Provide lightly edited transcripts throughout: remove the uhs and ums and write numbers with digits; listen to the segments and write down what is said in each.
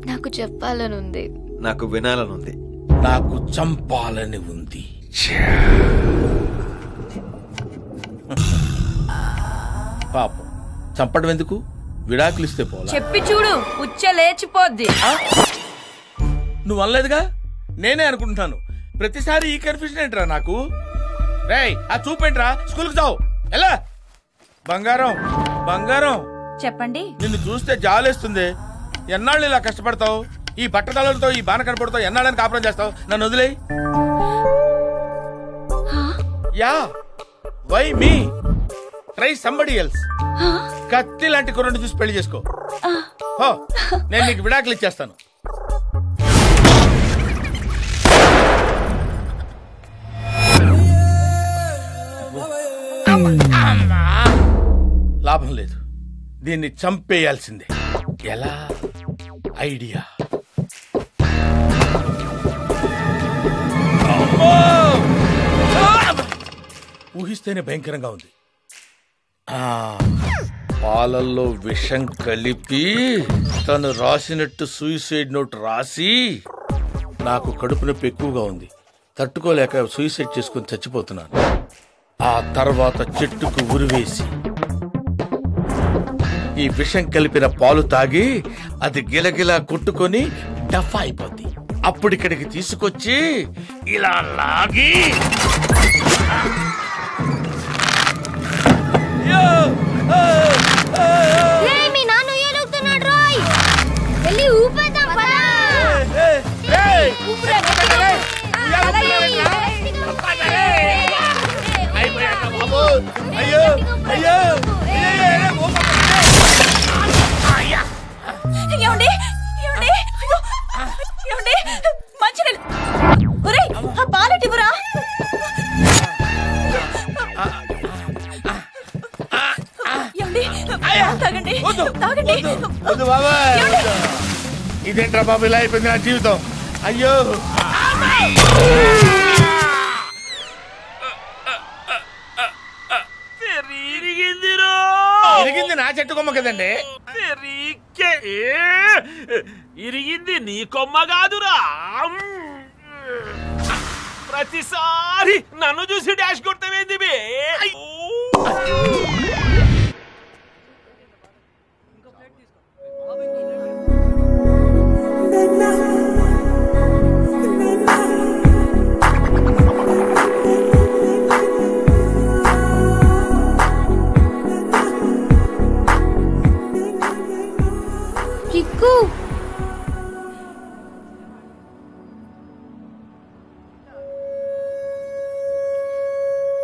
నాకు చెప్పాలనుంది, నాకు వినాలనుంది, నాకు చంపాలని ఉంది. పాపం చంపడం ఎందుకు, విడాకులు ఇస్తే పోలా. చెప్పి చూడు, ఉచ్చ లేచిపోద్ది. నువ్వు అనలేదుగా, నేనే అనుకుంటున్నాను. ప్రతిసారి ఈ కన్ఫ్యూజన్ ఏంట్రా నాకు. రేయ్ ఆ చూపేంట్రా, స్కూల్కి చావు ఎలా. బంగారం బంగారం చెప్పండి. నిన్ను చూస్తే జాలేస్తుంది. ఎన్నాళ్ళు ఇలా కష్టపడతావు, ఈ బట్టతలతో ఈ బాణ కనపడతావు, ఎన్నాళ్ళని కాపురం చేస్తావు. నన్ను వదిలేయ్. Yeah why me, try somebody else. కత్తి లాంటి కుర్రని చూసి పెళ్లి చేసుకో. నేను నీకు విడాకులు ఇచ్చేస్తాను. లాభం లేదు, దీన్ని చంపేయాల్సిందే. ఎలా ఐడియా. ఊహిస్తేనే భయంకరంగా ఉంది. పాలల్లో విషం కలిపి తను రాసినట్టు సూసైడ్ నోట్ రాసి, నాకు కడుపు నొప్పి ఎక్కువగా ఉంది, తట్టుకోలేక సూసైడ్ చేసుకుని చచ్చిపోతున్నాను. ఆ తర్వాత చెట్టుకు ఉరివేసి ఈ విషం కలిపిన పాలు తాగి అది గిలగిలా కొట్టుకొని డఫా అయిపోద్ది. అప్పుడు ఇక్కడికి తీసుకొచ్చి ఇలా లాగి పాలటివురా. ఇదేంట్రా బాబు ఇలా అయిపోయింది నా జీవితం. అయ్యో ఇరిగింది నా చెట్టు కొమ్మ కదండి. ఇరిగింది నీ కొమ్మ కాదురా. ప్రతిసారి నన్ను చూసి డాష్ కొడతావేంది బే. కిక్కు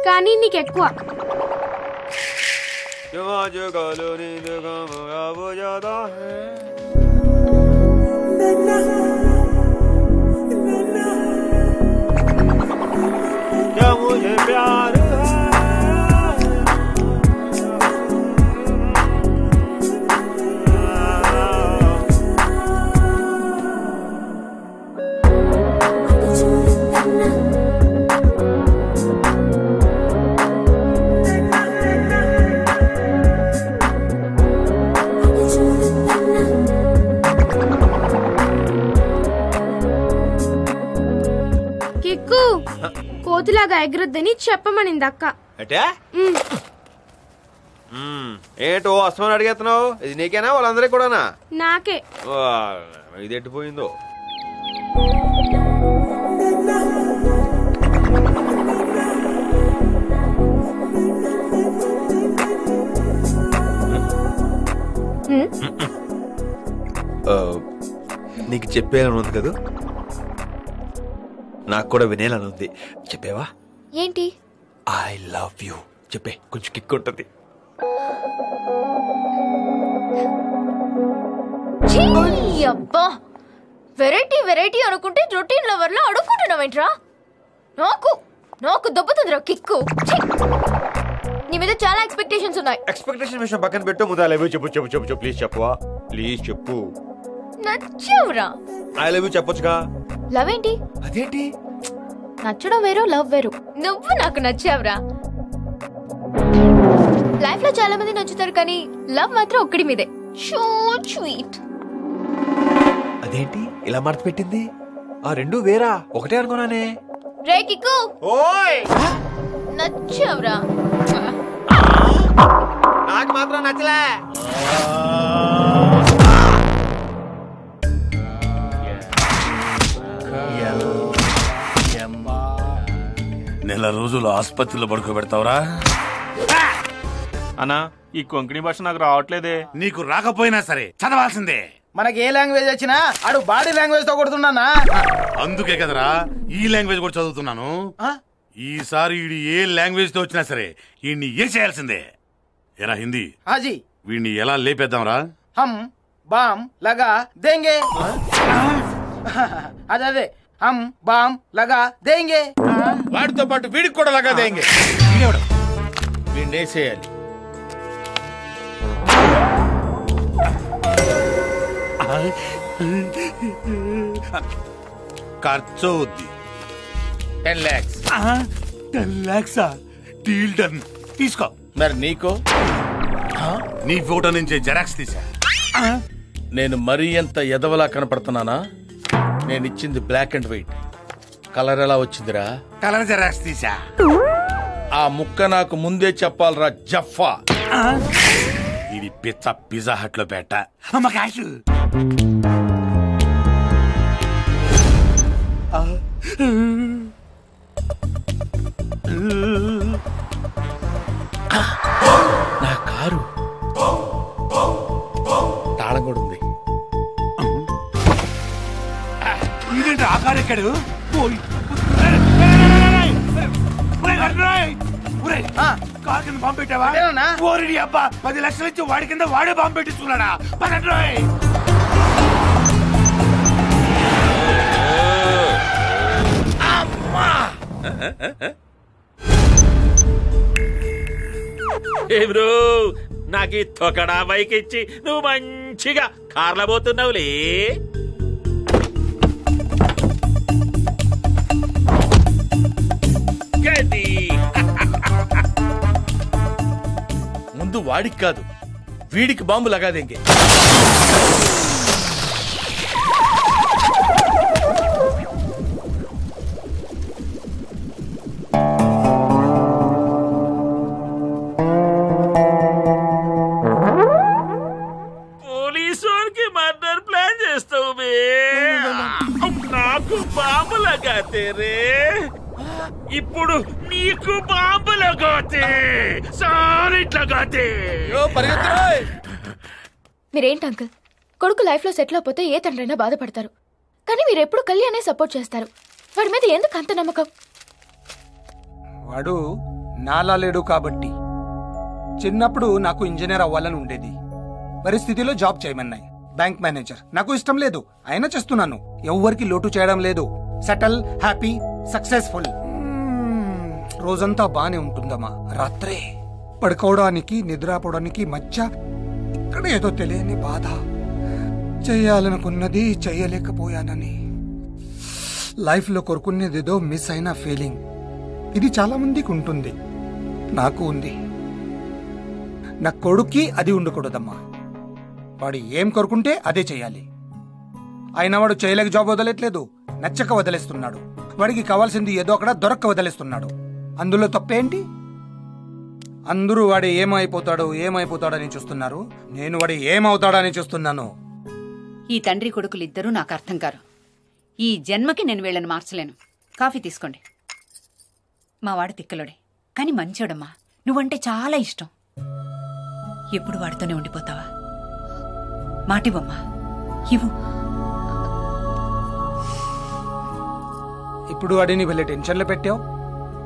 కానీ నీకెక్కువ. కిక్కు కోతిలాగా ఎగరొద్దని చెప్పమనింది అక్క. ఏంటో అస్మాన్ అడిగేస్తున్నావు? ఇది నీకేనా వాళ్ళందరికీ కూడానా? నాకే. ఇది ఎట్టిపోయిందో. నీకు చెప్పేయాలని ఉంది కదా, నాకు కూడా వినేయాలని ఉంది. చెప్పేవా? ఏంటి? ఐ లవ్ యూ చెప్పే, కొంచెం కిక్ ఉంటుంది. అబ్బా వెరైటీ వెరైటీ అనుకుంటే రొటీన్ లవర్ లో అడుక్కుంటున్నావేంట్రా? నాకు నాకు దొబ్బుతుందిరా కిక్కు. నీ మీద చాలా ఎక్స్పెక్టేషన్స్ ఉన్నాయి. ఎక్స్పెక్టేషన్ విషయం పక్కన పెట్టు, ముందు ఐ లవ్ యూ చెప్పు. చెప్పు చెప్పు చెప్పు ప్లీజ్ చెప్పవా? ప్లీజ్ చెప్పు. నచ్చావురా. ఐ లవ్ యూ చెప్పొచ్చుగా. లవ్ ఏంటి? అదేంటి? నచ్చడం వేరు, లవ్ వేరు. నువ్వు నాకు నచ్చావురా. లైఫ్ లో చాలా మంది నచ్చుతారు, కానీ లవ్ మాత్రం ఒక్కడి మీదే. So sweet. అదేంటి ఇలా మడత పెట్టింది? ఆ రెండు వేరా, ఒకటే అనుకున్నానే. రే కిక్కు, ఓయ్ నచ్చావురా. నాకు మాత్రం నచ్చలే. నెల రోజులు ఆసుపత్రిలో పడుకోబెడతావురా? అన్నా ఈ కొంకణి భాష నాకు రావట్లేదే. నీకు రాకపోయినా సరే చదవాల్సిందే. మనకి ఏ లాంగ్వేజ్ వచ్చినా ఆడు బాడీ లాంగ్వేజ్ తో కొడుతున్నానా? అందుకే కదరా ఈ లాంగ్వేజ్ కూడా చదువుతున్నాను. ఈసారి వీడి ఏ లాంగ్వేజ్ తో వచ్చినా సరే వీడిని ఏ చేయాల్సిందే. ఎరా హిందీ, హాజీ వీడిని ఎలా లేపేద్దాంరా? హమ్ బామ్ లగా దేంగే. అదే హమ్ బామ్ లగా దేంగే. వాడితో పాటు వీడికి కూడా లగా దేంగే. వీడిని వేసేయాలి. ఖర్చు అవుద్ది 10 lakhs. 10 lakhs deal done. తీసుకో. మరి నీకో? నీ ఫోటో నుంచి జెరాక్స్ తీసా. నేను మరీ ఎంత ఎదవలా కనపడుతున్నానా? నేను ఇచ్చింది బ్లాక్ అండ్ వైట్. కలర్ ఎలా వచ్చిందిరా? కలర్ జెరాక్స్ తీసా. ఆ ముక్క నాకు ముందే చెప్పాలరా జఫా. ఇది పిజ్జా హట్ లో పెట్ట. అమ్మ క్యాష్. నా కారు తాళం కూడా ఉంది. ఇదేంటి ఆ కారు ఎక్కడు? కారు కింద బాంబు పెట్టావా? ఓరిడి అబ్బా, 10 లక్షలు ఇచ్చి వాడి కింద వాడే బాంబు పెట్టించుకున్నాడా? పదండ్రోయ్. ఏ బ్రో, నాకు ఈ తొకడా బైక్ ఇచ్చి నువ్వు మంచిగా కార్లో పోతున్నావులే. ముందు వాడికి కాదు వీడికి బాంబు లగాదేంగే. పోలీసుకి మర్డర్ ప్లాన్ చేస్తావు బే. నాకు బాంబు లగాతే రే. ఇప్పుడు నీకు బాంబు లగాతే. సారీ లగాతే. మీరేంటి అంకుల్, కొడుకు లైఫ్ లో సెటిల్ అయిపోతే ఏ తండ్రైనా బాధపడతారు, కానీ మీరెప్పుడు కళ్యాణే సపోర్ట్ చేస్తారు. వాడి మీద ఎందుకు అంత నమ్మకం? వాడు నాలా లేడు కాబట్టి. చిన్నప్పుడు నాకు ఇంజనీర్ అవ్వాలని ఉండేది. పరిస్థితిలో జాబ్ చేయమన్నాయి. బ్యాంక్ మేనేజర్ నాకు ఇష్టం లేదు, అయినా చేస్తున్నాను. ఎవ్వరికి లోటు చేయడం లేదు. Settle, happy, successful. రోజంతా బానే ఉంటుందమ్మా. రాత్రే పడుకోవడానికి నిద్రపోవడానికి మధ్య ఇక్కడ ఏదో తెలియని బాధ. చెయ్యాలనుకున్నది చెయ్యలేకపోయానని, లైఫ్ లో కోరుకునేదేదో మిస్ అయిన ఫీలింగ్. ఇది చాలా మందికి ఉంటుంది, నాకు ఉంది. నా కొడుక్కి అది ఉండకూడదమ్మా. వాడు ఏం కోరుకుంటే అదే చెయ్యాలి. అయినా వాడు చేయలేక జాబ్ వదలట్లేదు, నచ్చక వదిలేస్తున్నాడు. వాడికి కావాల్సింది ఏదో అక్కడ దొరక్క వదిలేస్తున్నాడు. అందులో తప్పేంటి? అందరూ వాడు ఏమైపోతాడని చూస్తున్నారు. నేను వాడు ఏమవుతాడని చూస్తున్నాను. ఈ తండ్రి కొడుకులిద్దరూ నాకు అర్థం కారు. ఈ జన్మకి నేను వీళ్ళని మార్చలేను. కాఫీ తీసుకోండి. మా వాడు తిక్కలోడే, కానీ మంచోడమ్మా. నువ్వంటే చాలా ఇష్టం. ఎప్పుడు వాడితోనే ఉండిపోతావా? మాటివమ్మా, ఇవ్వు. ఇప్పుడు వాడిని వెళ్ళే టెన్షన్లో పెట్టావు.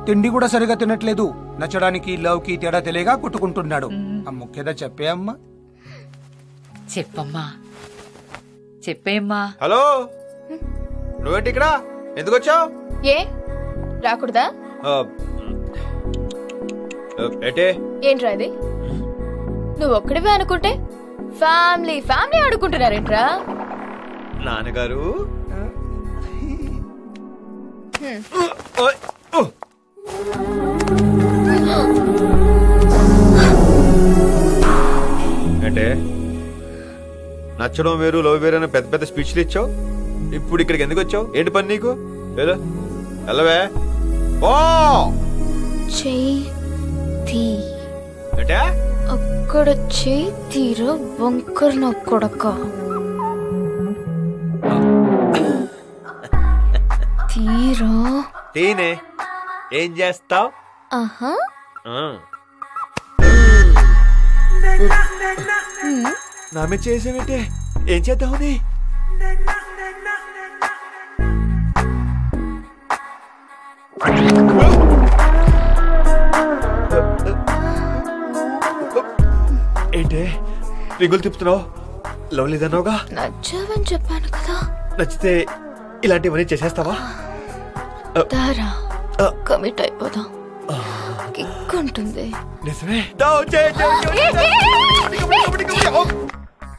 తిండి కూడా సరిగా తినట్లేదు. నచ్చడానికి లవ్కి తేడా తెలియగా కొట్టుకుంటున్నాడు. ముఖ్యదా చెప్పే అమ్మా. చెప్పమ్మా, చెప్పేమ్మా. హలో, నువ్వేంటి ఇక్కడ? ఎందుకు వచ్చావు? ఏ రాకూడదా? ఏటే ఏంట్రా ఇది? నువ్వు ఒక్కడివే అనుకుంటే ఫ్యామిలీ ఆడుకుంటున్నారేంట్రా? నాన్నగారు అంటే నచ్చడం వేరు లవ్ వేరు అని పెద్ద పెద్ద స్పీచ్లు ఇచ్చావు. ఇప్పుడు ఇక్కడికి ఎందుకు వచ్చావు? ఏంటి పని నీకు? వెళ్ళవే. ఓ అంటే అక్కడ చేయి తీరా వంకర నా కొడక. తీరా తీనే ఏం చేస్తావు? ఆహా నా మీద చేసావంటే ఏం చేద్దావు? ఏంటే రింగులు తిప్పుతున్నావు? లవ్ లేదన్నావుగా? నచ్చావని చెప్పాను కదా. నచ్చితే ఇలాంటివన్నీ చేసేస్తావా? దారా కమిట్ అయిపోదాం. కిక్ ఉంటుంది. నిజమే.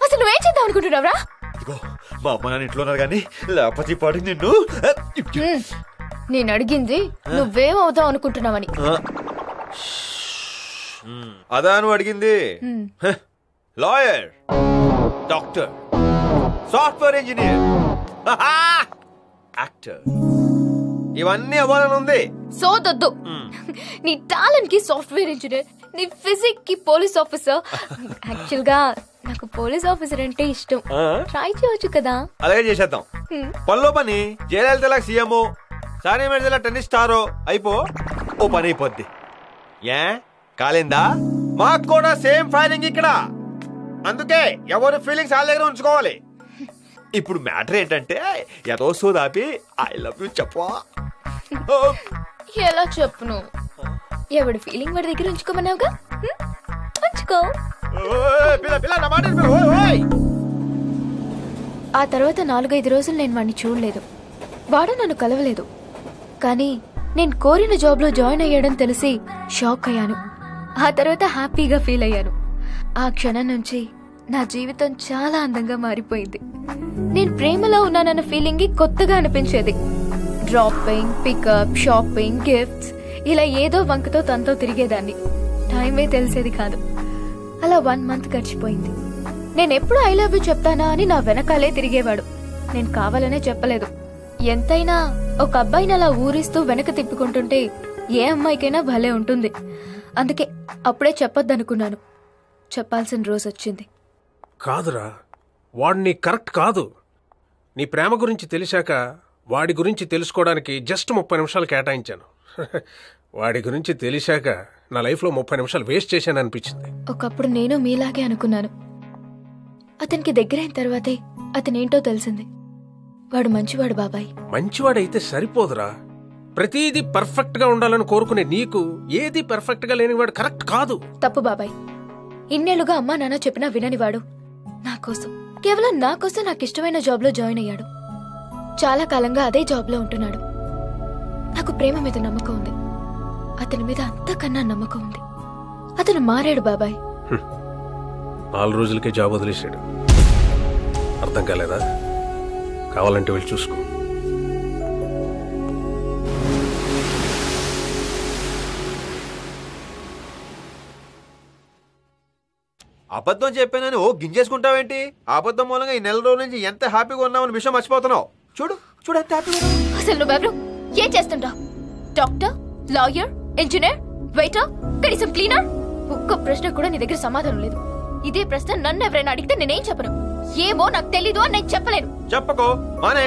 అసలు నువ్వేం చేద్దాం అనుకుంటున్నావురా? ఇదిగో మా అమ్మ నాన్న ఇంట్లో ఉన్నారు కానీ లేకపోతే పాటి నిన్ను. నేను అడిగింది నువ్వేం అవుతావు అనుకుంటున్నావని. అదా నువ్వు అడిగింది? Lawyer, doctor, software engineer, actor, ఇవన్నీ అవ్వాలని ఉంది. సోదొద్దు. నీ టాలెంట్ కి సాఫ్ట్వేర్ ఇంజనీర్, నీ ఫిజిక్ కి పోలీస్ ఆఫీసర్. యాక్చువల్ గా నాకు పోలీస్ ఆఫీసర్ అంటే ఇష్టం. ట్రై చేయొచ్చు కదా? అలాగే చేసేద్దాం. పనిలో పని జయలలిత సీఎం, సానీ మిర్జా టెన్నిస్ స్టారో అయిపో ఓ పని అయిపోద్ది. ఏ కాలేందా? మాకు కూడా సేమ్ ఫైరింగ్ ఇక్కడ. అందుకే ఎవరు ఫీలింగ్స్ వాళ్ళ దగ్గర ఉంచుకోవాలి. ఇప్పుడు మ్యాటర్ ఏంటంటే ఏదో సోదాపి ఐ లవ్ యూ చెప్పవా? ఎలా చెప్పును? ఎవడి ఫీలింగ్ వాడి దగ్గర ఉంచుకోమన్నావుగా, ఉంచుకో. ఆ తర్వాత 4-5 రోజులు నేను వాడిని చూడలేదు. వాడు నన్ను కలవలేదు. కానీ నేను కోరిన జాబ్ లో జాయిన్ అయ్యాడని తెలిసి షాక్ అయ్యాను. ఆ తర్వాత హ్యాపీగా ఫీల్ అయ్యాను. ఆ క్షణం నుంచి నా జీవితం చాలా అందంగా మారిపోయింది. నేను ప్రేమలో ఉన్నానన్న ఫీలింగ్ కొత్తగా అనిపించేది. డ్రాపింగ్, పికప్, షాపింగ్, గిఫ్ట్స్, ఇలా ఏదో వంకతో తనతో తిరిగేదాన్ని. టైమే తెలిసేది కాదు. అలా 1 month గడిచిపోయింది. నేను ఎప్పుడు ఐ లవ్ యూ చెప్తానా అని నా వెనకాలే తిరిగేవాడు. నేను కావాలనే చెప్పలేదు. ఎంతైనా ఒక అబ్బాయిని అలా ఊరిస్తూ వెనక తిప్పుకుంటుంటే ఏ అమ్మాయికైనా భలే ఉంటుంది. అందుకే అప్పుడే చెప్పొద్దనుకున్నాను. చెప్పాల్సిన రోజు వచ్చింది. కాదురా, వాడు నీ కరెక్ట్ కాదు. నీ ప్రేమ గురించి తెలిసాక వాడి గురించి తెలుసుకోవడానికి జస్ట్ 30 నిమిషాలు కేటాయించాను. వాడి గురించి తెలిసాక నా లైఫ్లో 30 నిమిషాలు వేస్ట్ చేశాను అనిపించింది. ఒకప్పుడు నేను మీలాగే అనుకున్నాను. అతనికి దగ్గరైన తర్వాతే అతనేంటో తెలిసింది. వాడు మంచివాడు బాబాయ్. మంచివాడైతే సరిపోదురా. ప్రతిదీ పర్ఫెక్ట్ గా ఉండాలని కోరుకునే నీకు ఏది పర్ఫెక్ట్ గా లేనివాడు కరెక్ట్ కాదు. తప్పు బాబాయ్. ఇన్నేళ్లుగా అమ్మా నాన్న చెప్పినా విననివాడు నా కోసం, కేవలం నా కోసం నాకు ఇష్టమైన జాబ్ లో జాయిన్ అయ్యాడు. చాలా కాలంగా అదే జాబ్ లో ఉంటున్నాడు. నాకు ప్రేమ మీద నమ్మకం ఉంది. అతని మీద అంతకన్నా నమ్మకం ఉంది. అతను మారాడు బాబాయ్. 4 రోజులకే జాబ్ వదిలేశాడు. అర్థం కాలేదా? కావాలంటే వెళ్ళి చూసుకో. అబద్ధం చెప్పానని ఓ గింజేసుకుంటావేంటి? అబద్ధం మూలంగా ఈ నెల రోజుల నుంచి ఎంత హ్యాపీగా ఉన్నామని విషయం మర్చిపోతున్నావు. చూడు చూడు ఎంత హ్యాపీగా. అసలు నువ్వెవరు? ఏం చేస్తుంటావు? డాక్టర్, లాయర్, ఇంజనీర్, వెయిటర్, కనీసం క్లీనర్? ఒక్క ప్రశ్న కూడా నీ దగ్గర సమాధానం లేదు. ఇదే ప్రశ్న నన్ను ఎవరైనా అడిగితే నేనేం చెప్పను. ఏమో నాకు తెలీదు అని నేను చెప్పలేను. చెప్పకో మానే.